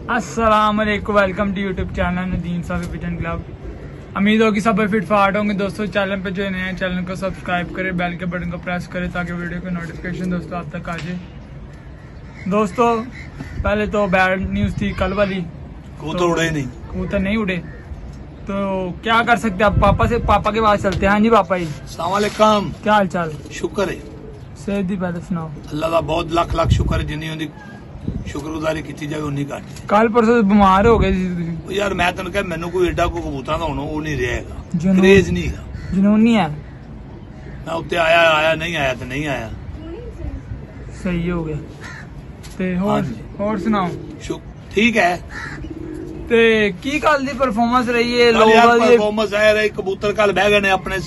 अस्सलाम वालेकुम, welcome to YouTube channel Nadeem Safi pigeon club. उम्मीद हो कि सब फिट फाट होंगे। दोस्तों चैनल पे जो नए हैं चैनल को सब्सक्राइब करें, बेल के बटन को प्रेस करें ताकि वीडियो की नोटिफिकेशन दोस्तों आप तक आ जाए। दोस्तों पहले तो बैड न्यूज़ थी कल वाली, कबूतर उड़े नहीं। कबूतर नहीं उड़े तो क्या कर सकते हैं। अब पापा के पास चलते हैं। हाँ जी पापा जी, अस्सलाम वालेकुम। क्या हाल चाल? शुक्र है सेहत दी पहले सुनाओ। अल्लाह का बहुत लख लख शुक्र है, जिन्नी उन्दी शुक्रगुजारी की जाए उन्नी घट है। कल परसों बीमार हो गए ਸੀ ਤੁਸੀਂ। ਉਹ ਯਾਰ ਮੈਂ ਤੈਨੂੰ ਕਿਹਾ ਮੈਨੂੰ ਕੋਈ ਏਡਾ ਕੋਈ ਕਬੂਤਰਾਂ ਦਾ ਹੁਣ ਉਹ ਨਹੀਂ ਰਹੇਗਾ, ਜਨੂਨ। ਕਰੇਜ਼ ਨਹੀਂ ਹੈਗਾ। ਜਨੂਨੀ ਹੈ। ਮੈਂ ਉੱਤੇ ਆਇਆ ਨਹੀਂ ਆਇਆ ਤੇ ਨਹੀਂ ਆਇਆ। ਸਹੀ ਹੋ ਗਿਆ। ਤੇ ਹੋਰ ਹਾਂਜੀ। ਹੋਰ ਸੁਣਾਓ। ਠੀਕ ਹੈ। ਤੇ ਕੀ ਕੱਲ ਦੀ ਪਰਫਾਰਮੈਂਸ ਰਹੀ ਹੈ? ਕੱਲ੍ਹ ਯਾਰ ਲੋਕਾਂ ਦੀ ਪਰਫਾਰਮੈਂਸ ਆਇਆ ਰਹੀ, ਕਬੂਤਰ ਕੱਲ ਬਹਿ ਗਏ ਨੇ ਆਪਣੇ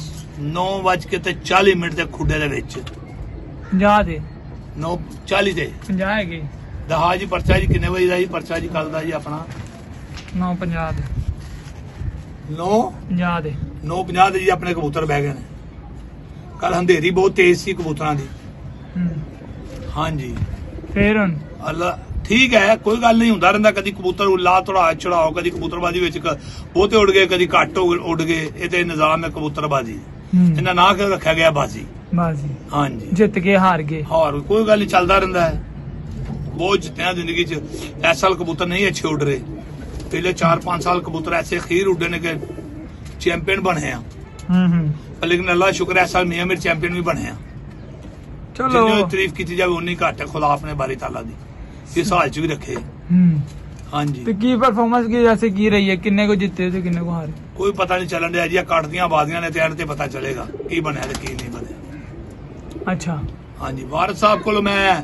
9:40 ਦੇ ਖੁੱਡੇ ਦੇ ਵਿੱਚ। 50 ਦੇ 9:40 ਤੇ 50 ਹੈਗੇ। ਦਹਾ ਜੀ ਪਰਚਾ ਜੀ ਕਿੰਨੇ ਵਜੇ ਦਾ ਜੀ? ਪਰਚਾ ਜੀ ਕੱਲ ਦਾ ਜੀ ਆਪਣਾ 9:50 ਦੇ 9:50 ਦੇ 9:50 ਦੇ ਜੀ ਆਪਣੇ ਕਬੂਤਰ ਬਹਿ ਗਏ ਨੇ। ਕੱਲ ਹਨੇਰੀ ਬਹੁਤ ਤੇਜ਼ ਸੀ ਕਬੂਤਰਾਂ ਦੀ। ਹਾਂਜੀ ਫੇਰ ਹੁਣ ਅੱਲਾ ਠੀਕ ਹੈ, ਕੋਈ ਗੱਲ ਨਹੀਂ, ਹੁੰਦਾ ਰਹਿੰਦਾ। ਕਦੀ ਕਬੂਤਰ ਲਾ ਤੜਾ ਚੜਾਓ, ਕਦੀ ਕਬੂਤਰਬਾਜੀ ਵਿੱਚ ਬਹੁਤੇ ਉੱਡ ਗਏ, ਕਦੀ ਘੱਟ ਉੱਡ ਗਏ। ਇਹ ਤੇ ਨਿਜ਼ਾਮ ਹੈ ਕਬੂਤਰਬਾਜੀ। ਇਹਨਾਂ ਨਾਂ ਕਿ ਰੱਖਿਆ ਗਿਆ ਬਾਜੀ। ਬਾਜੀ ਹਾਂਜੀ, ਜਿੱਤ ਕੇ ਹਾਰ ਗਏ। ਹੋਰ ਕੋਈ ਗੱਲ ਨਹੀਂ, ਚੱਲਦਾ ਰਹਿੰਦਾ ਹੈ। ਬਹੁਤ ਜਿੱਤਿਆ ਜ਼ਿੰਦਗੀ 'ਚ। ਇਸ ਸਾਲ ਕਬੂਤਰ ਨਹੀਂ ਅੱਛੇ ਉੱਡ ਰਹੇ। ਪਿਛਲੇ 4-5 ਸਾਲ ਕਬੂਤਰ ਐਸੇ ਖੀਰ ਉੱਡੇ ਨੇ ਕਿ ਚੈਂਪੀਅਨ ਬਣੇ ਆ। ਲੇਕਿਨ ਅੱਲਾ ਸ਼ੁਕਰ ਹੈ ਇਸ ਸਾਲ ਮੀਆਂ ਮੀਰ ਚੈਂਪੀਅਨ ਵੀ ਬਣੇ ਆ। ਚਲੋ ਜਿੰਨੀ ਤਾਰੀਫ ਕੀਤੀ ਜਾਵੇ ਉਨੀ ਘੱਟ ਹੈ। ਖੁਦਾ ਆਪਣੇ ਬਾਰੀ ਤਾਲਾ ਦੀ ਇਸ ਹਾਲ 'ਚ ਵੀ ਰੱਖੇ। ਹਾਂਜੀ, ਤੇ ਕੀ ਪਰਫਾਰਮੈਂਸ ਕੀ ਵੈਸੇ ਕੀ ਰਹੀ ਹੈ? ਕਿੰਨੇ ਕੋ ਜਿੱਤੇ ਤੇ ਕਿੰਨੇ ਕੋ ਹਾਰੇ? ਕੋਈ ਪਤਾ ਨਹੀਂ ਚੱਲਣ ਡਿਆ ਜੀ। ਕੱਟਦੀਆਂ ਬਾਜ਼ੀਆਂ ਨੇ ਤੇ ਐਂਡ ਤੇ ਪਤਾ ਚੱਲੇਗਾ ਕੀ ਬਣਿਆ ਤੇ ਕੀ ਨਹੀਂ ਬਣਿਆ। ਅੱਛਾ ਹਾਂਜੀ, ਵਾਰਸ ਸਾਹਿਬ ਕੋਲ ਮੈਂ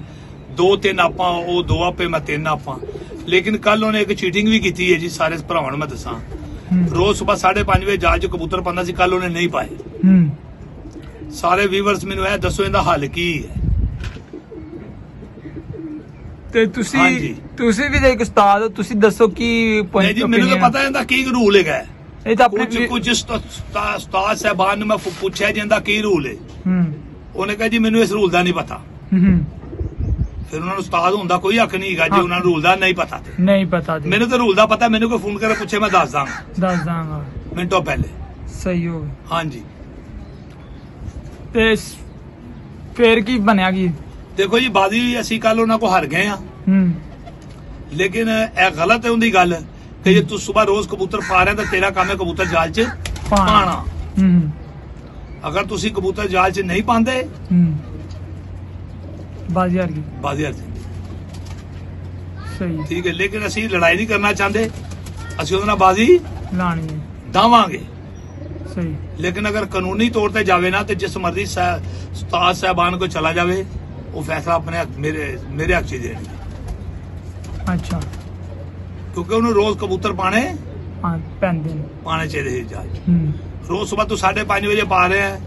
2-3 ਆਪਾਂ, ਉਹ 2 ਆਪੇ ਮੈਂ 3 ਆਪਾਂ। ਲੇਕਿਨ ਕੱਲ ਉਹਨੇ ਇੱਕ ਚੀਟਿੰਗ ਵੀ ਕੀਤੀ ਹੈ ਜੀ। ਸਾਰੇ ਭਰਾਵਾਂ ਨੂੰ ਮੈਂ ਦੱਸਾਂ, ਰੋਜ਼ ਸਵੇਰ 5:30 ਵਜੇ ਜਾਲ 'ਚ ਕਬੂਤਰ ਪਾਉਂਦਾ ਸੀ, ਕੱਲ ਉਹਨੇ ਨਹੀਂ ਪਾਏ। ਸਾਰੇ ਵੀਵਰਸ ਮੈਨੂੰ ਇਹ ਦੱਸੋ ਇਹਦਾ ਹੱਲ ਕੀ ਹੈ? ਤੇ ਹਾਂਜੀ। ਤੁਸੀਂ ਵੀ ਇੱਕ ਉਸਤਾਦ ਹੋ, ਤੁਸੀਂ ਦੱਸੋ ਕੀ ਨਹੀਂ ਜੀ, ਮੈਨੂੰ ਤਾਂ ਪਤਾ ਇਹਦਾ ਕੀ ਰੂਲ ਹੈਗਾ। ਇਹ ਤਾਂ ਆਪਣੇ ਕੁਝ ਉਸਤਾਦ ਸਾਹਿਬਾਨ ਨੂੰ ਮੈਂ ਪੁੱਛਿਆ ਜੀ ਇਹਦਾ ਕੀ ਰੂਲ ਹੈ। ਉਹਨੇ ਕਿਹਾ ਜੀ ਮੈਨੂੰ ਇਸ ਰੂਲ ਦਾ ਨਹੀਂ ਪਤਾ। ਫਿਰ ਉਹਨਾਂ ਨੂੰ ਉਸਤਾਦ ਹੁੰਦਾ ਕੋਈ ਹੱਕ ਨਹੀਂ ਹੈਗਾ ਜੀ ਉਹਨਾਂ ਨੂੰ ਰੂਲ ਦਾ ਨਹੀਂ ਪਤਾ। ਨਹੀਂ ਪਤਾ ਮੈਨੂੰ ਤਾਂ ਰੂਲ ਦਾ ਪਤਾ। ਮੈਨੂੰ ਕੋਈ ਫੋਨ ਕਰਕੇ ਪੁੱਛੇ ਮੈਂ ਦੱਸ ਦਾਂਗਾ ਮਿੰਟੋ ਪਹਿਲੇ। ਸਹੀ ਹੋ ਗਿਆ। ਹਾਂਜੀ, ਤੇ ਫੇਰ ਕੀ ਬਣਿਆ? ਕੀ ਦੇਖੋ ਜੀ, ਬਾਜੀ ਅਸੀਂ ਕੱਲ ਉਹਨਾਂ ਕੋ ਹਾਰ ਗਏ ਆ। ਲੇਕਿਨ ਇਹ ਗਲਤ ਹੈ ਉਹਦੀ ਗੱਲ ਕਿ ਜੇ ਤੂੰ ਸਵੇਰ ਰੋਜ਼ ਕਬੂਤਰ ਪਾ ਰਿਹਾ ਤਾਂ ਤੇਰਾ ਕੰਮ ਹੈ ਕਬੂਤਰ ਜਾਲ 'ਚ ਪਾਣਾ। ਅਗਰ ਤੁਸੀਂ ਕਬੂਤਰ ਜਾਲ 'ਚ ਨਹੀਂ ਪਾਉਂਦੇ ਬਾਜੀ ਹਾਰ ਗਈ। ਸਹੀ ਠੀਕ ਹੈ, ਲੇਕਿਨ ਅਸੀਂ ਲੜਾਈ ਨਹੀਂ ਕਰਨਾ ਚਾਹੁੰਦੇ। ਅਸੀਂ ਉਹਦੇ ਨਾਲ ਬਾਜੀ ਲਾਣੀ ਹੈ। ਦਾਵਾਂਗੇ। ਸਹੀ। ਲੇਕਿਨ ਅਗਰ ਕਾਨੂੰਨੀ ਤੌਰ ਤੇ ਜਾਵੇ ਨਾ ਤੇ ਜਿਸ ਮਰਜ਼ੀ ਉਸਤਾਦ ਸਾਹਿਬਾਨ ਕੋ ਚਲਾ ਜਾਵੇ, ਉਹ ਫੈਸਲਾ ਆਪਣੇ ਮੇਰੇ ਹੱਕ 'ਚ ਦੇਣਗੇ। ਅੱਛਾ, ਕਿਉਂਕਿ ਉਹਨੂੰ ਰੋਜ਼ ਕਬੂਤਰ ਪਾਣੇ ਚਾਹੀਦੇ ਸੀ ਜਾਲ 'ਚ। ਰੋਜ਼ ਸਵੇਰ ਤੂੰ 5:30 ਵਜੇ ਪਾ ਰਿਹਾ,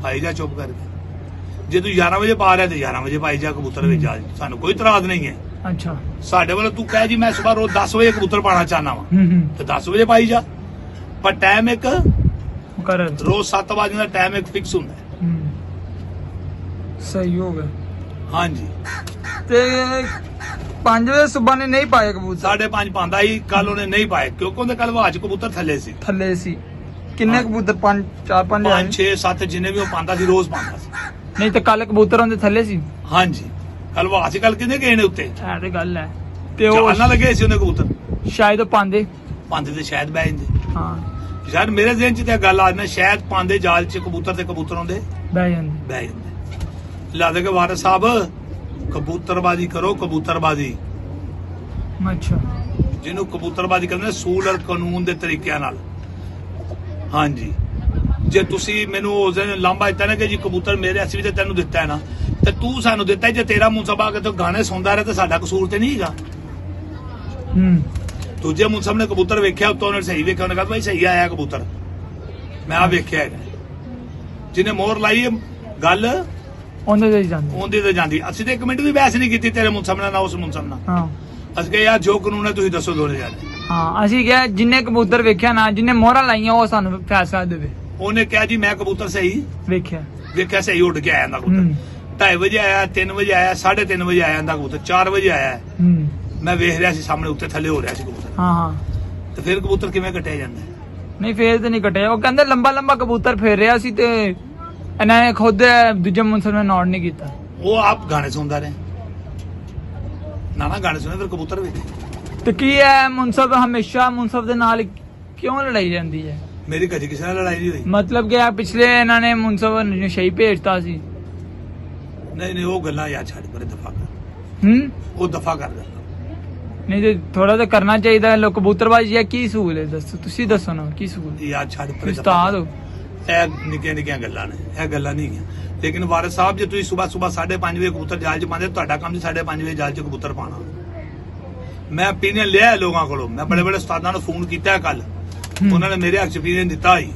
ਭਾਈ ਜਾ ਚੁੱਪ ਕਰਕੇ। ਜੇ ਤੂੰ 11 ਵਜੇ ਪਾ ਰਿਹਾ ਤੇ 11 ਵਜੇ ਪਾਈ ਜਾ ਕਬੂਤਰ ਵਿੱਚ ਜਾਲ 'ਚ। ਸਾਨੂੰ ਕੋਈ ਇਤਰਾਜ਼ ਨਹੀਂ ਹੈ। ਅੱਛਾ, ਸਾਡੇ ਵੱਲੋਂ ਤੂੰ ਕਹਿ ਜੀ ਮੈਂ ਸਵੇਰ ਰੋਜ਼ 10 ਵਜੇ ਕਬੂਤਰ ਪਾਣਾ ਚਾਹਨਾ ਵਾ ਤੇ 10 ਵਜੇ ਪਾਈ ਜਾ। ਪਰ ਟਾਈਮ ਇੱਕ ਰੋਜ਼ 7 ਵਜੇ ਦਾ ਟਾਈਮ ਇੱਕ ਫਿਕਸ ਹੁੰਦਾ ਹੈ। ਸਹੀ ਹੋ ਗਿਆ। ਹਾਂਜੀ, ਤੇ 5 ਵਜੇ ਸਵੇਰ ਨੇ ਨਹੀਂ ਪਾਏ ਕਬੂਤਰ। 5:30 ਪਾਉਂਦਾ ਸੀ, ਕੱਲ ਉਹਨੇ ਨਹੀਂ ਪਾਏ ਕਿਉਂਕਿ ਉਹਦੇ ਕੱਲ ਵਾਜ ਕਬੂਤਰ ਥੱਲੇ ਸੀ। ਕਿੰਨੇ ਕਬੂਤਰ? 4-5 6-7 ਜਿੰਨੇ ਵੀ ਉਹ ਪਾਉਂਦਾ ਸੀ ਰੋਜ਼ ਪਾਉਂਦਾ ਸੀ। ਨਹੀਂ ਤੇ ਕੱਲ ਕਬੂਤਰ ਉਹਦੇ ਥੱਲੇ ਸੀ। ਹਾਂਜੀ, ਕੱਲ ਵਾਜ ਕੱਲ ਕਿੰਨੇ ਗਏ ਨੇ ਉੱਤੇ? ਇਹ ਤੇ ਗੱਲ ਹੈ। ਤੇ ਉਹ ਚਾਲ ਨਾ ਲੱਗੇ ਸੀ ਉਹਨੇ ਕਬੂਤਰ। ਸ਼ਾਇਦ ਉਹ ਪਾਉਂਦੇ ਤੇ ਸ਼ਾਇਦ ਬਹਿ ਜਾਂਦੇ। ਹਾਂ, ਯਾਰ ਮੇਰੇ ਜ਼ਿਹਨ 'ਚ ਤੇ ਗੱਲ ਆ ਨਾ, ਸ਼ਾਇਦ ਪਾਉਂਦੇ ਜਾਲ 'ਚ ਕਬੂਤਰ ਤੇ ਕਬੂਤਰ ਹੁੰਦੇ ਬਹਿ ਜਾਂਦੇ। ਲਾਦੇ ਕੇ ਵਾਰਿਸ ਸਾਹਿਬ, ਕਬੂਤਰਬਾਜੀ ਕਰੋ। ਕਬੂਤਰਬਾਜੀ ਅੱਛਾ, ਜਿਹਨੂੰ ਕਬੂਤਰਬਾਜੀ ਕਹਿੰਦੇ ਨੇ ਸੂਲ ਔਰ ਕਾਨੂੰਨ ਦੇ ਤਰੀਕਿਆਂ ਨਾਲ। ਹਾਂਜੀ, ਜੇ ਤੁਸੀਂ ਮੈਨੂੰ ਉਸ ਦਿਨ ਲਾਂਭਾ ਦਿੱਤਾ ਨਾ ਕਿ ਜੀ ਕਬੂਤਰ ਮੇਰੇ ਅਸੀਂ ਵੀ ਤੇ ਤੈਨੂੰ ਦਿੱਤਾ ਹੈ ਨਾ, ਤੇ ਤੂੰ ਸਾਨੂੰ ਦਿੱਤਾ। ਜੇ ਤੇਰਾ ਮੁਨਸਬ ਆ ਕੇ ਤੂੰ ਗਾਣੇ ਸੁਣਦਾ ਰਿਹਾ ਤਾਂ ਸਾਡਾ ਕਸੂਰ ਤੇ ਨਹੀਂ ਹੈਗਾ। ਦੂਜੇ ਮੁਨਸਬ ਨੇ ਕਬੂਤਰ ਵੇਖਿਆ, ਉੱਤੋਂ ਉਹਨੇ ਸਹੀ ਵੇਖਿਆ, ਉਹਨੇ ਕਹਿੰਦਾ ਭਾਈ ਸਹੀ ਆਇਆ ਕਬੂਤਰ, ਮੈਂ ਆ ਵੇਖਿਆ ਹੈਗਾ। ਜਿਹਨੇ ਮੋਹਰ ਲਾਈ ਹੈ ਗੱਲ ਉਹਦੇ ਤੇ ਜਾਂਦੀ। ਅਸੀਂ ਤੇ 1 ਮਿੰਟ ਵੀ ਬਹਿਸ ਨਹੀਂ ਕੀਤੀ ਤੇਰੇ ਮੁਨਸਬ ਨਾਲ ਨਾ ਉਸ ਮੁਨਸਬ ਨਾਲ। ਅਸੀਂ ਕਿਹਾ ਯਾਰ ਜੋ ਕਾਨੂੰਨ ਹੈ ਤੁਸੀਂ ਦੱਸੋ ਦੋਨੇ ਜਾਣੇ। ਹਾਂ, ਅਸੀਂ ਕਿਹਾ ਜਿੰਨੇ ਕਬੂਤਰ ਵੇਖਿਆ ਨਾ, ਜਿੰਨੇ ਮੋਹਰਾਂ ਲਾਈਆਂ ਉਹ ਸਾਨੂੰ ਫੈਸਲਾ ਦੇਵੇ। ਉਹਨੇ ਕਿਹਾ ਜੀ ਮੈਂ ਕਬੂਤਰ ਸਹੀ ਵੇਖਿਆ ਸਹੀ ਉੱਡ ਕੇ ਆਇਆ ਕਬੂਤਰ। 2:30 ਵਜੇ ਆਇਆ, 3 ਵਜੇ ਆਇਆ, 3:30 ਵਜੇ ਆਇਆ ਕਬੂਤਰ, 4 ਵਜੇ ਆਇਆ। ਮੈਂ ਵੇਖ ਰਿਹਾ ਸੀ ਸਾਹਮਣੇ ਉੱਤੇ ਥੱਲੇ ਹੋ ਰਿਹਾ ਸੀ ਕਬੂਤਰ, ਹਾਂ ਹਾਂ ਤੇ ਫਿਰ ਕਬੂਤਰ ਕਿਵੇਂ ਕੱਟਿਆ ਜਾਂਦਾ ਹੈ? ਨਹੀਂ ਫੇਰ ਤੇ ਨਹੀਂ ਕੱਟਿਆ। ਉਹ ਕਹਿੰਦੇ ਲੰਬਾ ਲੰਬਾ ਕਬੂਤਰ ਫੇਰ ਰਿਹਾ ਸੀ ਤੇ ਇਹਨਾਂ ਨੇ ਖੁਦ ਦੂਜੇ ਮੁਨਸਰ ਨੇ ਨੋਟ ਨਹੀਂ ਕੀਤਾ। ਉਹ ਆਪ ਗਾਣੇ ਸੁਣਦਾ ਰਿਹਾ ਨਾ ਗਾਣੇ ਸੁਣੇ ਫਿਰ ਕਬੂਤਰ ਵੇਖੇ। ਤੇ ਕੀ ਹੈ ਮੁਨਸਬ ਹਮੇਸ਼ਾ ਮੁਨਸਬ ਦੇ ਨਾਲ ਕਿਉਂ ਲੜਾਈ ਜਾਂਦੀ ਹੈ? ਮੇਰੀ ਕਦੀ ਕਿਸੇ ਨਾਲ ਲੜਾਈ ਨਹੀਂ ਹੋਈ। ਮਤਲਬ ਕਿ ਆ ਪਿਛਲੇ ਇਹਨਾਂ ਨੇ ਮੁਨਸਬ ਨਸ਼ਈ ਭੇਜਤਾ ਸੀ। ਨਹੀਂ ਉਹ ਗੱਲਾਂ ਯਾਰ ਛੱਡ ਪਰੇ, ਦਫਾ ਕਰ। ਉਹ ਦਫਾ ਕਰ ਦੇ। ਨਹੀਂ ਤੇ ਥੋੜਾ ਤਾਂ ਕਰਨਾ ਚਾਹੀਦਾ ਹੈ। ਲੋਕ ਕਬੂਤਰਬਾਜੀ ਹੈ ਕੀ ਸਹੂਲ ਹੈ ਦੱਸੋ, ਤੁਸੀਂ ਦੱਸੋ ਨਾ ਕੀ ਸਹੂਲ? ਯਾਰ ਛੱਡ ਪਰੇ, ਉਸਤਾਦ ਹੋ। ਇਹ ਨਿੱਕੀਆਂ ਗੱਲਾਂ ਨੇ, ਇਹ ਗੱਲਾਂ ਨਹੀਂ ਗੀਆਂ। ਲੇਕਿਨ ਵਾਰਿਸ ਸਾਹਿਬ ਜੇ ਤੁਸੀਂ ਸਵੇਰ 5:30 ਵਜੇ ਕਬੂਤਰ ਜਾਲ ਚ ਪਾਉਂਦੇ, ਤੁਹਾਡਾ ਕੰਮ ਸੀ 5:30 ਵਜੇ ਜਾਲ ਚ ਕਬੂਤਰ ਪਾਣਾ। ਮੈਂ opinion ਲਿਆ ਹੈ ਲੋਕਾਂ ਕੋਲੋਂ, ਮੈਂ ਬੜੇ ਉਸਤਾਦਾਂ ਨੂੰ ਫੋਨ ਕੀਤਾ ਕੱਲ, ਉਹਨਾਂ ਨੇ ਮੇਰੇ ਹੱਥ ਚ opinion ਦਿੱਤਾ ਹੀ।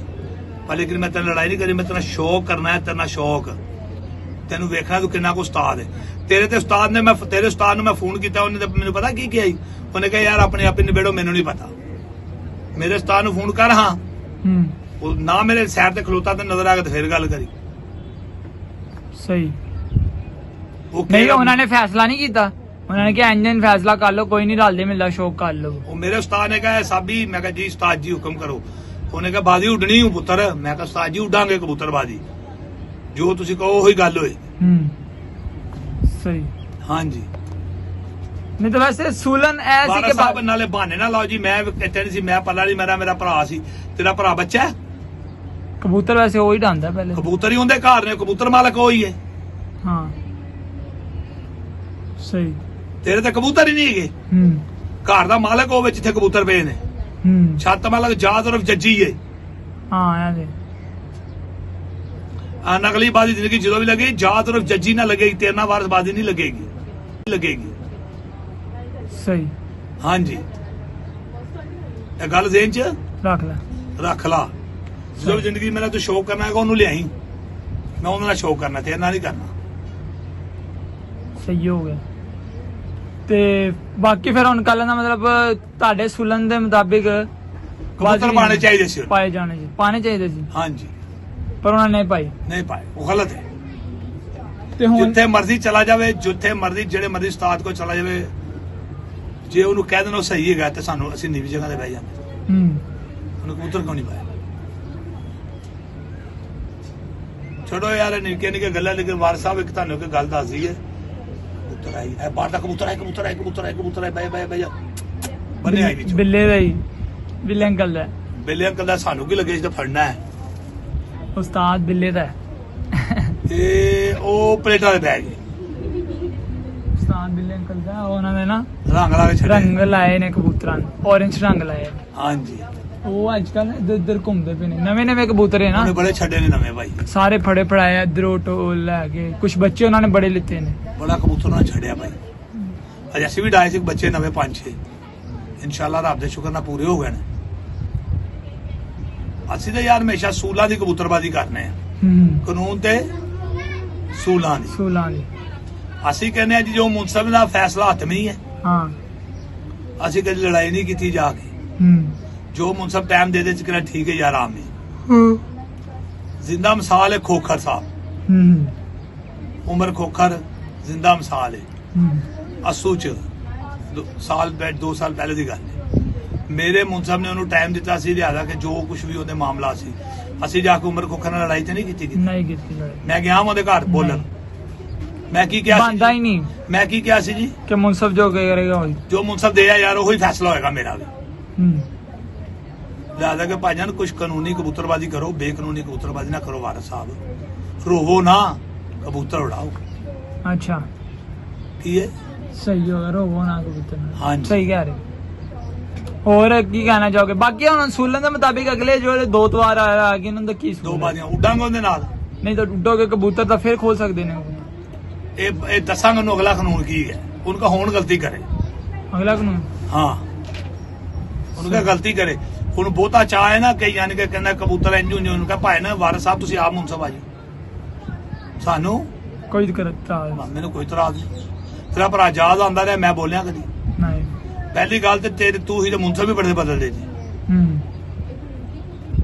ਪਰ ਲੇਕਿਨ ਮੈਂ ਤੇਰੇ ਨਾਲ ਲੜਾਈ ਨਹੀਂ ਕਰੀ, ਮੈਂ ਤੇਰਾ ਸ਼ੌਕ ਕਰਨਾ ਹੈ, ਤੇਰਾ ਸ਼ੌਕ ਤੈਨੂੰ ਵੇਖਣਾ ਤੂੰ ਕਿੰਨਾ ਕੁ ਉਸਤਾਦ ਹੈ। ਤੇਰੇ ਉਸਤਾਦ ਨੂੰ ਮੈਂ ਫੋਨ ਕੀਤਾ, ਉਹਨੇ ਤਾਂ ਮੈਨੂੰ ਪਤਾ ਕੀ ਕਿਹਾ ਸੀ? ਉਹਨੇ ਕਿਹਾ ਯਾਰ ਆਪਣੇ ਆਪ ਹੀ ਨਿਬੇੜੋ, ਮੈਨੂੰ ਨਹੀਂ ਪਤਾ। ਮੇਰੇ ਉਸਤਾਦ ਨੂੰ ਫੋਨ ਕਰ, ਹਾਂ ਉਹ ਨਾ ਮੇਰੇ ਸਾਈਡ ਤੇ ਖਲੋਤਾ ਤੇ ਨਜ਼ਰ ਆ ਕੇ ਤੇ ਫਿਰ ਗੱਲ ਕਰੀ। ਸਹੀ ਉਹ ਨਹੀਂ, ਉਹਨਾਂ ਨੇ ਫੈਸਲਾ ਨਹੀਂ ਕੀਤਾ। ਉਹਨਾਂ ਨੇ ਕਿਹਾ ਇੰਜਨ ਫੈਸਲਾ ਕਰ ਲਓ, ਕੋਈ ਨਹੀਂ ਰਲਦੇ ਮਿਲਦਾ ਸ਼ੌਕ ਕਰ ਲਓ। ਉਹ ਮੇਰੇ ਉਸਤਾਦ ਨੇ ਕਿਹਾ ਸਾਬੀ, ਮੈਂ ਕਿਹਾ ਜੀ ਉਸਤਾਦ ਜੀ ਹੁਕਮ ਕਰੋ। ਉਹਨੇ ਕਿਹਾ ਬਾਜੀ ਉੱਡਣੀ ਹੂੰ ਪੁੱਤਰ। ਮੈਂ ਕਿਹਾ ਉਸਤਾਦ ਜੀ ਉੱਡਾਂਗੇ ਕਬੂਤਰਬਾਜੀ, ਜੋ ਤੁਸੀਂ ਕਹੋ ਉਹੀ ਗੱਲ ਹੋਏ। ਸਹੀ ਹਾਂਜੀ। ਨਹੀਂ ਤਾਂ ਵੈਸੇ ਸੂਲਨ ਐ ਸੀ ਕਿ ਸਾਹਿਬ ਨਾਲੇ ਬਹਾਨੇ ਨਾ ਲਾਓ ਜੀ, ਮੈਂ ਇੱਥੇ ਨਹੀਂ ਸੀ, ਮੈਂ ਪੱਲਾ ਨਹੀਂ, ਮੇਰਾ ਭਰਾ ਸੀ। ਤੇਰਾ ਭਰਾ ਬੱਚਾ ਹੈ? ਕਬੂਤਰ ਵੈਸੇ ਉਹੀ ਡਾਂਦਾ ਪਹਿਲੇ। ਕਬੂਤਰ ਹੀ ਹੁੰਦੇ ਘਰ ਨੇ, ਕਬੂਤਰ ਮਾਲਕ ਉਹੀ ਹੈ। ਹਾਂ ਸਹੀ। ਤੇਰੇ ਤਾਂ ਕਬੂਤਰ ਹੀ ਨਹੀਂ ਹੈਗੇ। ਘਰ ਦਾ ਮਾਲਕ ਹੋਵੇ ਜਿੱਥੇ ਕਬੂਤਰ ਪਏ ਨੇ। ਛੱਤ ਮਾਲਕ ਜਾਤ ਔਰ ਜੱਜੀ ਹੈ। ਹਾਂ ਐ ਨਕਲੀ ਬਾਜ਼ੀ ਜ਼ਿੰਦਗੀ ਜਦੋਂ ਵੀ ਲੱਗੇ ਜਾਤ ਔਰ ਜੱਜੀ ਨਾ ਲੱਗੇਗੀ, ਤੇਰੇ ਨਾਲ ਵਾਰਿਸ ਬਾਜ਼ੀ ਨਹੀਂ ਲੱਗੇਗੀ। ਸਹੀ। ਹਾਂਜੀ, ਇਹ ਗੱਲ ਜ਼ੇਨ ਚ ਰੱਖ ਲਾ। ਜਦੋਂ ਜ਼ਿੰਦਗੀ ਮੇਰਾ ਤੂੰ ਸ਼ੌਕ ਕਰਨਾ ਹੈਗਾ ਉਹਨੂੰ ਲਿਆਈ, ਮੈਂ ਉਹਨਾਂ ਨਾਲ ਸ਼ੌਕ ਕਰਨਾ, ਤੇਰੇ ਨਾਲ ਨਹੀਂ ਕਰਨਾ। ਸਹੀ ਹੋ ਗਿਆ। ਤੇ ਬਾਕੀ ਫਿਰ ਹੁਣ ਕੱਲ ਦਾ ਮਤਲਬ ਤੁਹਾਡੇ ਸੁਲਨ ਦੇ ਮੁਤਾਬਿਕ ਕਬੂਤਰ ਪਾਣੇ ਚਾਹੀਦੇ ਸੀ, ਪਾਏ ਚਾਹੀਦੇ ਸੀ। ਹਾਂਜੀ, ਪਰ ਉਹਨਾਂ ਨੇ ਨਹੀਂ ਪਾਏ। ਉਹ ਗਲਤ ਹੈ। ਤੇ ਹੁਣ ਜਿੱਥੇ ਮਰਜ਼ੀ ਚਲਾ ਜਾਵੇ, ਜਿੱਥੇ ਮਰਜ਼ੀ ਜਿਹੜੇ ਮਰਜ਼ੀ ਉਸਤਾਦ ਕੋਲ ਚਲਾ ਜਾਵੇ, ਜੇ ਉਹਨੂੰ ਕਹਿ ਦੇਣਾ ਸਹੀ ਹੈਗਾ ਤੇ ਸਾਨੂੰ ਅਸੀਂ ਨੀਵੀਂ ਜਗ੍ਹਾ ਤੇ ਬਹਿ ਜਾਂਦੇ। ਉਹਨੂੰ ਕਬੂਤਰ ਕਿਉਂ ਨਹੀਂ ਪਾਇਆ? ਛੱਡੋ ਯਾਰ ਨਿੱਕੀਆਂ ਗੱਲਾਂ। ਲੇਕਿਨ ਵਾਰਿਸ ਸਾਹਿਬ ਇੱਕ ਤੁਹਾਨੂੰ ਇੱਕ ਗੱਲ ਦੱਸ ਦਈਏ, ਕਬੂਤਰ ਆਈ ਹੈ ਬਾਹਰ ਦਾ, ਕਬੂਤਰ ਹੈ ਬੈ ਜਾ ਬੰਨੇ ਆਈ ਵਿੱਚ ਬਿੱਲੇ ਦਾ ਹੀ, ਬਿੱਲੇ ਅੰਕਲ ਦਾ ਸਾਨੂੰ ਕੀ ਲੱਗੇ ਜਦੋਂ ਫੜਨਾ ਹੈ? ਉਸਤਾਦ ਬਿੱਲੇ ਦਾ ਤੇ ਉਹ ਪਲੇਟਾਂ ਦੇ ਬੈਗ ਉਸਤਾਦ ਬਿੱਲੇ ਅੰਕਲ ਦਾ, ਉਹਨਾਂ ਨੇ ਨਾ ਰੰਗ ਲਾਏ ਨੇ ਕਬੂਤਰਾਂ ਨੂੰ, ਔਰੇਂਜ ਰੰਗ ਲਾਏ। ਹਾਂਜੀ, ਉਹ ਅੱਜ ਕੱਲ ਇੱਧਰ ਘੁੰਮਦੇ ਪਏ ਨੇ, ਨਵੇਂ ਕਬੂਤਰ ਹੈ ਨਾ, ਬੜੇ ਛੱਡੇ ਨੇ ਨਵੇਂ ਭਾਈ, ਸਾਰੇ ਫੜੇ ਫੜਾਏ ਇਧਰੋਂ ਟੋਲ ਲੈ ਕੇ। ਕੁਝ ਬੱਚੇ ਉਹਨਾਂ ਨੇ ਬੜੇ ਲਿੱਤੇ ਨੇ, ਬੜਾ ਕਬੂਤਰ ਨਾਲ ਛੱਡਿਆ ਭਾਈ। ਅਜੇ ਅਸੀਂ ਵੀ ਡਾਏ ਸੀ ਬੱਚੇ ਨਵੇਂ 5-6, ਇਨਸ਼ਾਅੱਲਾ ਰੱਬ ਦੇ ਸ਼ੁਕਰ ਨਾਲ ਪੂਰੇ ਹੋ ਗਏ ਨੇ। ਅਸੀਂ ਤਾਂ ਯਾਰ ਹਮੇਸ਼ਾ ਸੂਲਾਂ ਦੀ ਕਬੂਤਰਬਾਜ਼ੀ ਕਰਨੇ ਆ, ਕਾਨੂੰਨ ਤੇ ਸੂਲਾਂ ਦੀ। ਅਸੀਂ ਕਹਿੰਦੇ ਆ ਜੀ ਜੋ ਮੁਨਸਬ ਦਾ ਫੈਸਲਾ ਹੱਥ ਨਹੀਂ ਹੈ। ਹਾਂ, ਅਸੀਂ ਕਦੇ ਲੜਾਈ ਨਹੀਂ ਕੀਤੀ ਜਾ ਕੇ। ਜੋ ਮੁਨਸਬ ਟਾਈਮ ਦੇ ਚ ਕਹਿੰਦਾ ਠੀਕ ਹੈ ਯਾਰ ਆਮੀ। ਜ਼ਿੰਦਾ ਮਿਸਾਲ ਹੈ ਖੋਖਰ ਸਾਹਿਬ, ਉਮਰ ਖੋਖਰ ਜ਼ਿੰਦਾ ਮਿਸਾਲ ਹੈ। ਅਸੂ ਚ 2 ਸਾਲ ਪਹਿਲੇ ਦੀ ਗੱਲ ਹੈ। ਮੇਰੇ ਮੁਨਸਬ ਨੇ ਉਹਨੂੰ ਟਾਈਮ ਦਿੱਤਾ ਸੀ, ਲਿਆਦਾ ਕਿ ਜੋ ਕੁਝ ਵੀ ਉਹਦੇ ਮਾਮਲਾ ਸੀ, ਅਸੀਂ ਜਾ ਕੇ ਉਮਰ ਖੋਖਰ ਨਾਲ ਲੜਾਈ ਤੇ ਨਹੀਂ ਕੀਤੀ। ਮੈਂ ਗਿਆ ਉਹਦੇ ਘਰ ਬੋਲਣ, ਮੈਂ ਕੀ ਕਿਹਾ ਬੰਦਾ ਹੀ ਨਹੀਂ, ਮੈਂ ਕੀ ਕਿਹਾ ਸੀ ਜੀ ਕਿ ਮੁਨਸਬ ਜੋ ਕਰੇਗਾ, ਜੋ ਮੁਨਸਬ ਦੇਗਾ ਯਾਰ ਉਹੀ ਫੈਸਲਾ ਹੋਏਗਾ ਮੇਰਾ ਵੀ। ਲਿਆਦਾ ਕਿ ਭਾਈਜਾਨ ਕੁਝ ਕਾਨੂੰਨੀ ਕਬੂਤਰਬਾਜ਼ੀ ਕਰੋ, ਬੇਕਾਨੂੰਨੀ ਕਬੂਤਰਬਾਜ਼ੀ ਨਾ ਕਰੋ। ਵਾਰਿਸ ਸਾਹਿਬ ਰੋਵੋ ਨਾ, ਕਬੂਤਰ ਉਡਾਓ। ਅੱਛਾ, ਕੀ ਹੈ? ਸਹੀ ਹੋ ਗਿਆ, ਰੋਵੋ ਨਾ ਕਬੂਤਰ। ਹਾਂਜੀ, ਸਹੀ ਕਹਿ ਰਹੇ। ਹੋਰ ਕੀ ਕਹਿਣਾ ਚਾਹੋਗੇ? ਬਾਕੀ ਹੁਣ ਸੂਲਨ ਦੇ ਮੁਤਾਬਿਕ ਅਗਲੇ ਜੋ 2 ਤਵਾਰ ਆ ਗਏ ਉਹਨਾਂ ਦਾ ਕੀ 2 ਬਾਜ਼ੀਆਂ ਉੱਡਾਂਗੇ ਉਹਦੇ ਨਾਲ। ਨਹੀਂ ਤਾਂ ਉੱਡੋਗੇ ਕਬੂਤਰ ਤਾਂ ਫਿਰ ਖੋਲ ਸਕਦੇ ਨੇ। ਇਹ ਦੱਸਾਂਗੇ ਉਹਨੂੰ ਅਗਲਾ ਕਾਨੂੰਨ ਕੀ ਹੈ। ਉਨਕਾ ਹੋਣ ਗਲਤੀ ਕਰੇ, ਅਗਲਾ ਕਾਨੂੰਨ। ਹਾਂ, ਉਨਕਾ ਗਲਤੀ ਕਰੇ। ਹੁਣ ਬਹੁਤਾ ਚਾਹ ਹੈ ਨਾ, ਕਈ ਯਾਨੀ ਕਿ ਕਹਿੰਦਾ ਕਬੂਤਰ ਇੰਜ ਉਂਝ। ਉਨਕਾ ਭਾਈ ਨਾ ਵਾਰਿਸ ਸਾਹਿਬ ਤੁਸੀਂ ਆਪ ਮੁਨਸਬ ਆ ਜੀ, ਸਾਨੂੰ ਕੋਈ ਦਿੱਕਤ ਮੈਨੂੰ ਕੋਈ ਇਤਰਾਜ਼ ਨਹੀਂ। ਤੇਰਾ ਭਰਾ ਆਜ਼ਾਦ ਆਉਂਦਾ ਰਿਹਾ, ਮੈਂ ਬੋਲਿਆ ਕਦੀ ਨਹੀਂ। ਪਹਿਲੀ ਗੱਲ ਤੇ ਤੇਰੇ ਤੂੰ ਹੀ ਤੇ ਮੁਨਸਬ ਵੀ ਬੜੇ ਬਦਲਦੇ ਜੀ।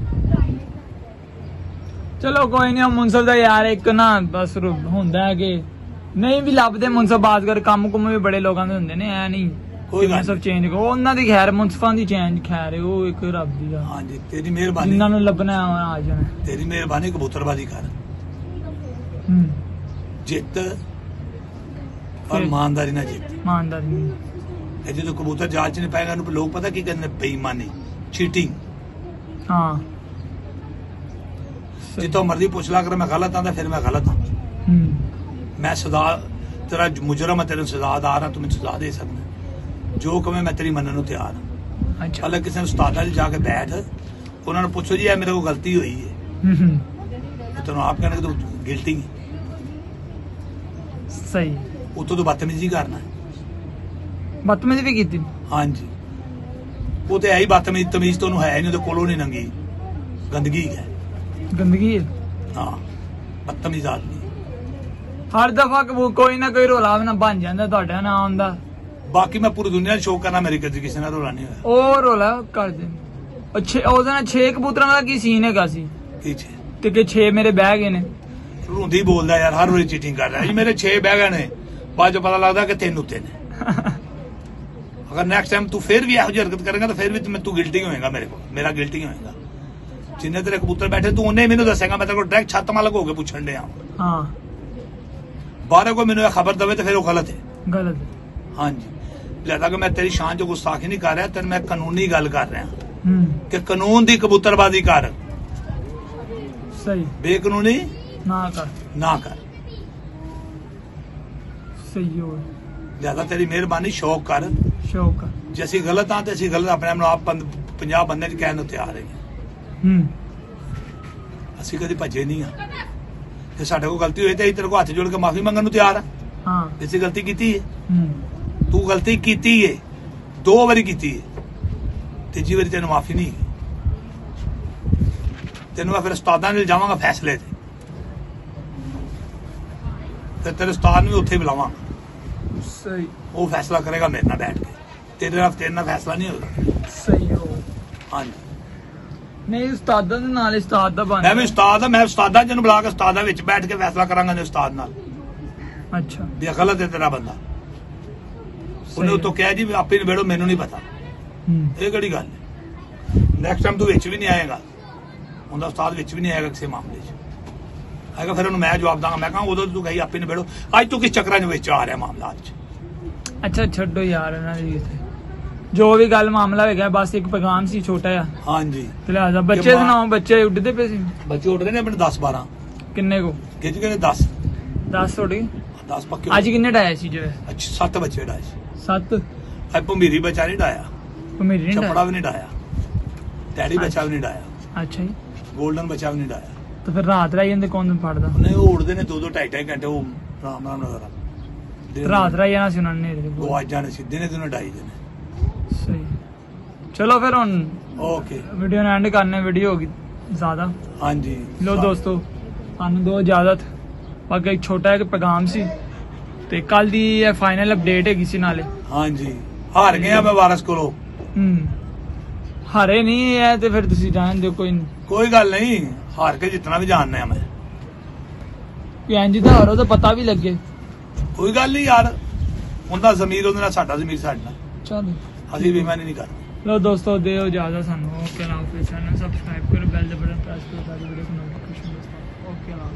ਚਲੋ ਕੋਈ ਨਹੀਂ, ਮੁਨਸਬ ਦਾ ਯਾਰ ਇੱਕ ਨਾ ਬਸ ਹੁੰਦਾ ਹੈ ਕਿ ਨਹੀਂ ਵੀ ਲੱਭਦੇ ਮੁਨਸਬ। ਬਾਜ਼ਗਰ ਕੰਮ ਵੀ ਬੜੇ ਲੋਕਾਂ ਦੇ ਹੁੰਦੇ ਨੇ, ਐ ਨਹੀਂ ਕੋਈ ਗੱਲ ਸਭ ਚੇਂਜ ਕਰੋ ਉਹਨਾਂ ਦੀ ਖੈਰ ਮੁਨਸਫਾਂ ਦੀ ਚੇਂਜ ਖੈਰ ਉਹ ਇੱਕ ਰੱਬ ਦੀ ਆ ਹਾਂਜੀ ਤੇਰੀ ਮਿਹਰਬਾਨੀ ਜਿਨ੍ਹਾਂ ਨੂੰ ਲੱਭਣਾ ਆ ਜਾਣ ਤੇਰੀ ਮਿਹਰਬਾਨੀ ਕਬੂਤਰਬਾਜ਼ੀ ਕਰ ਜਿੱਤ ਪਰ ਇਮਾਨਦਾਰੀ ਨਾਲ ਜਿੱਤ ਇਮਾਨਦਾਰੀ ਨਹੀਂ ਇਹ ਜਦੋਂ ਕਬੂਤਰ ਜਾਲ ਚ ਨਹੀਂ ਪਾਏਗਾ ਉਹਨੂੰ ਲੋਕ ਪਤਾ ਕੀ ਕਹਿੰਦੇ ਬੇਈਮਾਨੀ ਚੀਟਿੰਗ ਹਾਂ ਜਿੱਤੋਂ ਮਰਜ਼ੀ ਪੁੱਛ ਲਾ ਕਰ ਮੈਂ ਗਲਤ ਆਂ ਤਾਂ ਫਿਰ ਮੈਂ ਗਲਤ ਆਂ ਮੈਂ ਸਦਾ ਤੇਰਾ ਮੁਜਰਮ ਹੈ ਤੇਰੇ ਸਜ਼ਾ ਦਾ ਰਹਾ ਤੂੰ ਮੈਨੂੰ ਸਜ਼ਾ ਦੇ ਸਕਦਾ ਜੋ ਕਵੇਂ ਮੈਂ ਤੇਰੀ ਮੰਨਣ ਨੂੰ ਤਿਆਰ ਹਾਂ ਅੱਛਾ ਹਾਲੇ ਕਿਸੇ ਉਸਤਾਦਾਂ 'ਚ ਜਾ ਕੇ ਬੈਠ ਉਹਨਾਂ ਨੂੰ ਪੁੱਛੋ ਜੀ ਇਹ ਮੇਰੇ ਕੋਲ ਗਲਤੀ ਹੋਈ ਹੈ ਉਹ ਤੈਨੂੰ ਆਪ ਕਹਿਣਗੇ ਤੂੰ ਗਿਲਟੀ ਹੈ ਸਹੀ ਉਤੋਂ ਤੋਂ ਬਦਤਮੀਜ਼ੀ ਕਰਨਾ ਬਦਤਮੀਜ਼ੀ ਵੀ ਕੀਤੀ ਹਾਂਜੀ ਉਹ ਤੇ ਹੈ ਹੀ ਬਦਤਮੀਜ਼ ਤਮੀਜ਼ ਤੋਂ ਉਹਨੂੰ ਹੈ ਨਹੀਂ ਉਹਦੇ ਕੋਲੋਂ ਨਹੀਂ ਲੰਗੀ ਗੰਦਗੀ ਹੈ ਗੰਦਗੀ ਹੈ ਹਾਂ ਬਦਤਮੀਜ਼ ਆਦਮੀ ਹਰ ਦਫਾ ਕੋਈ ਨਾ ਕੋਈ ਰੋਲਾ ਨਾ ਬਣ ਜਾਂਦਾ ਤੁਹਾਡਾ ਨਾ ਆਉਂਦਾ ਬਾਕੀ ਮੈਂ ਪੂਰੀ ਦੁਨੀਆ 'ਚ ਸ਼ੋਅ ਕਰਨਾ ਮੇਰੇ ਕਦੇ ਕਿਸੇ ਨਾਲ ਰੋਲਾ ਨਹੀਂ ਹੋਇਆ ਉਹ ਰੋਲਾ ਕਰ ਦੇ ਉਹਦੇ ਨਾਲ 6 ਕਬੂਤਰਾਂ ਦਾ ਕੀ ਸੀਨ ਹੈਗਾ ਸੀ ਪੀਛੇ ਤੇ ਕਿ 6 ਮੇਰੇ ਬਹਿ ਗਏ ਨੇ ਰੋਂਦੀ ਬੋਲਦਾ ਯਾਰ ਹਰ ਰੋਜ਼ ਚੀਟਿੰਗ ਕਰ ਰਿਹਾ ਜੀ ਮੇਰੇ 6 ਬਹਿ ਗਏ ਨੇ ਬਾਅਦ ਚੋਂ ਪਤਾ ਲੱਗਦਾ ਕਿ 3 ਉੱਤੇ ਨੇ ਅਗਰ ਨੈਕਸਟ ਟਾਈਮ ਤੂੰ ਫਿਰ ਵੀ ਇਹੋ ਜਿਹੀ ਹਰਕਤ ਕਰੇਗਾ ਤਾਂ ਫਿਰ ਵੀ ਤੂੰ ਗਿਲਟੀ ਹੋਏਗਾ ਮੇਰੇ ਕੋਲ ਮੇਰਾ ਗਿਲਟੀ ਹੋਏਗਾ ਜਿੰਨੇ ਤੇਰੇ ਕਬੂਤਰ ਬੈਠੇ ਤੂੰ ਉਹਨੇ ਮੈਨੂੰ ਦੱਸੇਗਾ ਮੈਂ ਤੇਰੇ ਕੋਲ ਡਾਇਰੈਕਟ ਛੱਤ ਮਾਲਕ ਹੋ ਕੇ ਪੁੱਛਣ ਡਿਆ ਹਾਂ ਬਾਹਰ ਕੋਈ ਮੈਨੂੰ ਇਹ ਖਬਰ ਦਵੇ ਤਾਂ ਫਿਰ ਉਹ ਗਲਤ ਹੈ ਗਲਤ ਹਾਂਜੀ ਜਿਆਦਾ ਕਿ ਮੈਂ ਤੇਰੀ ਸ਼ਾਨ 'ਚ ਗੁਸਤਾਖੀ ਨਹੀਂ ਕਰ ਰਿਹਾ ਤੈਨੂੰ ਮੈਂ ਕਾਨੂੰਨੀ ਗੱਲ ਕਰ ਰਿਹਾ ਕਿ ਕਾਨੂੰਨ ਦੀ ਕਬੂਤਰਬਾਜ਼ੀ ਕਰ ਸਹੀ ਬੇਕਾਨੂੰਨੀ ਨਾ ਕਰ ਸਹੀ ਹੋ ਜਿਆਦਾ ਤੇਰੀ ਮਿਹਰਬਾਨੀ ਸ਼ੌਕ ਕਰ ਸ਼ੌਕ ਜੇ ਅਸੀਂ ਗਲਤ ਹਾਂ ਤੇ ਅਸੀਂ ਗਲਤ ਆਪਣੇ ਆਪ ਨੂੰ ਆਪ 50 ਬੰਦੇ 'ਚ ਕਹਿਣ ਨੂੰ ਤਿਆਰ ਹੈਗੇ ਅਸੀਂ ਕਦੇ ਭੱਜੇ ਨਹੀਂ ਆ ਜੇ ਸਾਡੇ ਕੋਲ ਗਲਤੀ ਹੋਈ ਤਾਂ ਅਸੀਂ ਤੇਰੇ ਕੋਲ ਹੱਥ ਜੋੜ ਕੇ ਮਾਫੀ ਮੰਗਣ ਨੂੰ ਤਿਆਰ ਆ ਹਾਂ ਅਸੀਂ ਗਲਤੀ ਕੀਤੀ ਹੈ ਤੂੰ ਗਲਤੀ ਕੀਤੀ ਹੈ 2 ਵਾਰੀ ਕੀਤੀ ਹੈ ਤੀਜੀ ਵਾਰੀ ਤੈਨੂੰ ਮਾਫੀ ਨਹੀਂ ਤੈਨੂੰ ਮੈਂ ਫਿਰ ਉਸਤਾਦਾਂ ਨਾਲ ਜਾਵਾਂਗਾ ਫੈਸਲੇ ਤੇ ਤੇਰੇ ਉਸਤਾਦ ਨੂੰ ਵੀ ਉੱਥੇ ਬੁਲਾਵਾਂਗਾ ਸਹੀ ਉਹ ਫੈਸਲਾ ਕਰੇਗਾ ਮੇਰੇ ਨਾਲ ਬੈਠ ਕੇ ਤੇਰੇ ਨਾਲ ਫੈਸਲਾ ਨਹੀਂ ਹੋਗਾ ਸਹੀ ਹੋ ਹਾਂਜੀ ਨਹੀਂ ਉਸਤਾਦਾਂ ਦੇ ਨਾਲ ਉਸਤਾਦ ਦਾ ਬਣ ਮੈਂ ਵੀ ਉਸਤਾਦ ਆ ਮੈਂ ਉਸਤਾਦਾਂ ਜਿਹਨੂੰ ਬੁਲਾ ਕੇ ਉਸਤਾਦਾਂ ਵਿੱਚ ਬੈਠ ਕੇ ਫੈਸਲਾ ਕਰਾਂਗਾ ਨੇ ਉਸਤਾਦ ਨਾਲ ਅੱਛਾ ਵੀ ਗਲਤ ਹੈ ਤੇਰਾ ਬੰਦਾ ਉਹਨੇ ਉਤੋਂ ਕਿਹਾ ਜੀ ਆਪੇ ਨਿਬੇੜੋ ਮੈਨੂੰ ਨਹੀਂ ਪਤਾ ਇਹ ਕਿਹੜੀ ਗੱਲ ਹੈ ਨੈਕਸਟ ਟਾਈਮ ਤੂੰ ਵਿੱਚ ਵੀ ਨਹੀਂ ਆਏਗਾ ਉਹਦਾ ਉਸਤਾਦ ਵਿੱਚ ਵੀ ਨਹੀਂ ਆਏਗਾ ਕਿਸੇ ਮਾਮਲੇ 'ਚ ਆਏਗਾ ਫਿਰ ਉਹਨੂੰ ਮੈਂ ਜਵਾਬ ਦਾਂਗਾ ਮੈਂ ਕਹਾਂ ਉਦੋਂ ਤੂੰ ਕਹੀ ਆਪੇ ਨਿਬੇੜੋ ਅੱਜ ਤੂੰ ਕਿਸ ਚੱਕਰਾਂ 'ਚ ਵਿੱਚ ਆ ਰਿਹਾ ਮਾਮਲਾ ਅੱਜ ਅੱਛਾ ਛੱਡੋ ਯਾਰ ਇਹਨਾਂ ਦੀ ਜੋ ਵੀ ਗੱਲ ਮਾਮਲਾ ਹੈਗਾ ਬਸ ਇੱਕ ਪੈਗਾਮ ਸੀ ਛੋਟਾ ਜਿਹਾ ਹਾਂਜੀ ਤੇ ਲਿਹਾਜ਼ਾ ਬੱਚੇ ਸੁਣਾਓ ਬੱਚੇ ਉੱਡਦੇ ਪਏ ਸੀ ਬੱਚੇ ਉੱਡਦੇ ਨੇ ਆਪਣੇ 10 12 ਕਿੰਨੇ ਕੋ ਗਿੱਜ ਗਏ 10 10 ਤੁਹਾਡੇ 10 ਪੱਕੇ ਅੱਜ ਕਿੰਨੇ ਡਾਇਆ ਸੀ ਜਿਹੜੇ ਅੱਛਾ 7 ਬੱਚੇ ਡਾਏ 7 ਅੱਜ ਭੰਬੀਰੀ ਬੱਚਾ ਨਹੀਂ ਡਾਇਆ ਮੇਰੀ ਨਹੀਂ ਛਪੜਾ ਡਾਇਆ ਵੀ ਨਹੀਂ ਡਾਇਆ ਡੈਡੀ ਬੱਚਾ ਵੀ ਨਹੀਂ ਡਾਇਆ ਅੱਛਾ ਜੀ ਗੋਲਡਨ ਬੱਚਾ ਵੀ ਨਹੀਂ ਡਾਇਆ ਤਾਂ ਫਿਰ ਰਾਤ ਰਾਈ ਜਾਂਦੇ ਕੌਣ ਫੜਦਾ ਨਹੀਂ ਉਹ ਉੜਦੇ ਨੇ 2 2 2.5 ਘੰਟੇ ਉਹ ਰਾਮ ਰਾਮ ਨਜ਼ਰ ਰਾਤ ਰਾਈ ਜਾਣਾ ਸੀ ਉਹਨਾਂ ਨੇ ਉਹ ਅੱਜ ਜਾਣੇ ਸਿੱਧੇ ਨੇ ਦੋਨੋਂ ਡਾਈ ਦੇ ਨੇ ਸਹੀ ਚਲੋ ਫਿਰ ਹੁਣ ਓਕੇ ਵੀਡੀਓ ਨੂੰ ਐਂਡ ਕਰਨੇ ਵੀਡੀਓ ਹੋ ਗਈ ਜ਼ਿਆਦਾ ਹਾਂਜੀ ਲੋ ਦੋਸਤੋ ਸਾਨੂੰ ਦੋ ਇਜਾਜ਼ਤ ਬਾਕੀ ਇੱਕ ਛੋਟਾ ਇੱਕ ਪੈਗਾਮ ਸੀ ਤੇ ਕੱਲ ਦੀ ਇਹ ਫਾਈਨਲ ਅਪਡੇਟ ਹੈਗੀ ਸੀ ਨਾਲੇ ਹਾਂਜੀ ਹਾਰ ਗਿਆ ਮੈਂ ਵਾਰਸ ਕੋਲੋਂ ਹਾਰੇ ਨਹੀਂ ਹੈ ਤੇ ਫਿਰ ਤੁਸੀਂ ਜਾਣਦੇ ਹੋ ਕੋਈ ਗੱਲ ਨਹੀਂ ਹਾਰ ਕੇ ਜਿੱਤਣਾ ਵੀ ਜਾਣਨਾ ਮੈਂ ਇੰਜ ਤਾਂ ਹਾਰੋ ਤਾਂ ਪਤਾ ਵੀ ਲੱਗੇ ਕੋਈ ਗੱਲ ਨਹੀਂ ਯਾਰ ਉਹਦਾ ਜ਼ਮੀਰ ਉਹਦੇ ਨਾਲ ਸਾਡਾ ਜ਼ਮੀਰ ਸਾਡੇ ਨਾਲ ਚਲੋ ਅਸੀਂ ਬੇਈਮਾਨੀ ਨਹੀਂ ਕਰਦੇ ਲੋ ਦੋਸਤੋ ਦਿਓ ਇਜਾਜ਼ਤ ਸਾਨੂੰ ਓਕੇ ਨਾ ਚੈਨਲ ਸਬਸਕ੍ਰਾਈਬ ਕਰੋ ਬੈਲ ਦੇ ਬਟਨ ਪ੍ਰੈਸ ਕਰੋ ਸਾਡੀ ਵੀਡੀਓ ਨੂੰ ਨੋਟੀਫਿਕੇਸ਼ਨ ਦੋਸਤੋ ਓਕੇ ਨਾ